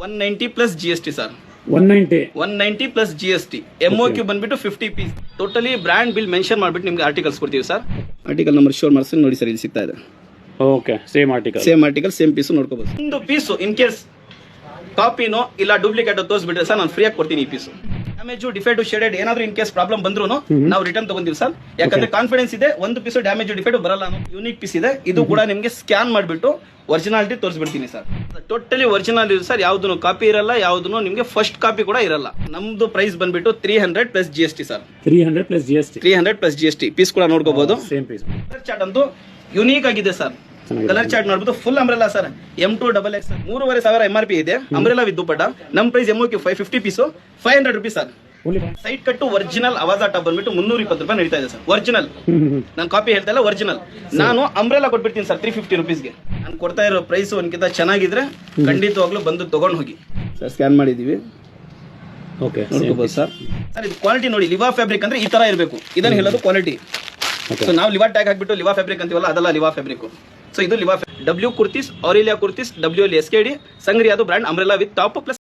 190 plus GST ಸರ್. 190 plus GST. MOQ ಬಂದ್ಬಿಟ್ಟು 50 piece. Totally brand bill mention ಮಾಡ್ಬಿಟ್ಟು ನಿಮ್ಗೆ ಆರ್ಟಿಕಲ್ಸ್ ಕೊಡ್ತೀವಿ ಸರ್. ಆರ್ಟಿಕಲ್ ನಂಬರ್ ಶೋರ್ ಮಾಡ್ಸಿ ನೋಡಿ ಸರ್, ಇಲ್ಲಿ ಸಿಗ್ತಾ ಇದೆ. Okay, same article same piece ನೋಡ್ಕೋಬಹುದು. ಒಂದು ಪೀಸು ಇನ್ ಕೇಸ್ ಕಾಪಿನೋ ಇಲ್ಲ ಡೂಪ್ಲಿಕೇಟ್ ತೋರಿಸ್ಬಿಟ್ರೆ ಸರ್ ನಾನು ಫ್ರೀ ಆಗಿ ಕೊಡ್ತೀನಿ ಈ ಪೀಸು. ಡ್ಯಾಮೇಜ್ ಡಿಫೆಕ್ಟ್ ಶೇಡೆಡ್ ಏನಾದ್ರು ಇನ್ ಕೇಸ್ ಪ್ರಾಬ್ಲಮ್ ಬಂದ್ರು ನಾವು ರಿಟರ್ನ್ ತಗೊಂತೀವಿ ಸರ್. ಯಾಕಂದ್ರೆ ಕಾನ್ಫಿಡೆನ್ಸ್ ಇದೆ, ಒಂದು ಪೀಸ್ ಡ್ಯಾಮೇಜ್ ಡಿಫೆಕ್ಟ್ ಬರಲ್ಲ. ಯೂನಿಕ್ ಪೀಸ್ ಇದೆ, ಇದು ಕೂಡ ನಿಮ್ಗೆ ಸ್ಕ್ಯಾನ್ ಮಾಡ್ಬಿಟ್ಟು ಒರಿಜಿನಾಲಿಟಿ ತೋರಿಸ್ಬಿಡ್ತೀನಿ ಸರ್. ಟೋಟಲಿ ಒರಿಜಿನಲ್ ಇದೆ ಸರ್, ಯಾವ್ದು ಕಾಪಿ ಇರಲ್ಲ, ಯಾವ್ದು ನಿಮ್ಗೆ ಫಸ್ಟ್ ಕಾಪಿ ಕೂಡ ಇರಲ್ಲ. ನಮ್ದು ಪ್ರೈಸ್ ಬಂದ್ಬಿಟ್ಟು 300 plus GST sir. 300 plus GST. Piece ಕೂಡ ನೋಡ್ಕೋಬಹುದು. Same piece. ಚಾರ್ಟ್ ಅಂತೂ ಯುನೀಕ್ ಆಗಿದೆ ಸರ್. ಕಲರ್ ಚಾರ್ಟ್ ನೋಡ್ಬೋದು. Full umbrella sir, M2XX 3,500 MRP ಇದೆ. Umbrella with dupatta. ನಮ್ price MOQ 550 piece 500 rupees sir. Side cut original ಅವಾಜಾ ಟಾಪ್ ಬಂದ್ಬಿಟ್ಟು 320 ರೂಪಾಯಿ ನಡೀತಾ ಇದೆ ಸರ್. ಒರಿಜಿನಲ್, ನಾನು ಕಾಪಿ ಹೇಳ್ತಾ ಇಲ್ಲ, ಒರಿಜಿನಲ್. ನಾನು ಅಂಬ್ರೆಲಾ ಕೊಟ್ಬಿಡ್ತೀನಿ ಸರ್ 350 ರುಪೀಸ್ಗೆ. ನಾನು ಕೊಡ್ತಾ ಇರೋ ಪ್ರೈಸ್ ಒಂದ್ಕಿಂತ ಚೆನ್ನಾಗಿದ್ರೆ ಖಂಡಿತವಾಗ್ಲೂ ಬಂದು ತಗೊಂಡು ಹೋಗಿ ಸರ್. ಸ್ಕ್ಯಾನ್ ಮಾಡಿದೀವಿ, ಓಕೆ, ನೋಡ್ಕೋಬಹುದು ಸರ್. ಸರ್ ಇದು ಕ್ವಾಲಿಟಿ ನೋಡಿ, ಲಿವಾ ಫ್ಯಾಬ್ರಿಕ್ ಅಂದ್ರೆ ಈ ತರ ಇರಬೇಕು, ಇದನ್ನ ಹೇಳೋದು ಕ್ವಾಲಿಟಿ. ಸೊ ನಾವು ಲಿವಾ ಟ್ಯಾಗ್ ಹಾಕ್ಬಿಟ್ಟು ಲಿವಾ ಫ್ಯಾಬ್ರಿಕ್ ಅಂತೀವಲ್ಲ, ಅದಲ್ಲ ಲಿವಾ ಫ್ಯಾಬ್ರಿಕ್. ಸೊ ಇದು ಲಿವಾ W kurtis, ಆರಿಲಿಯಾ kurtis, WL SKD ಸಂಗ್ರಿ, ಅದು brand umbrella with top plus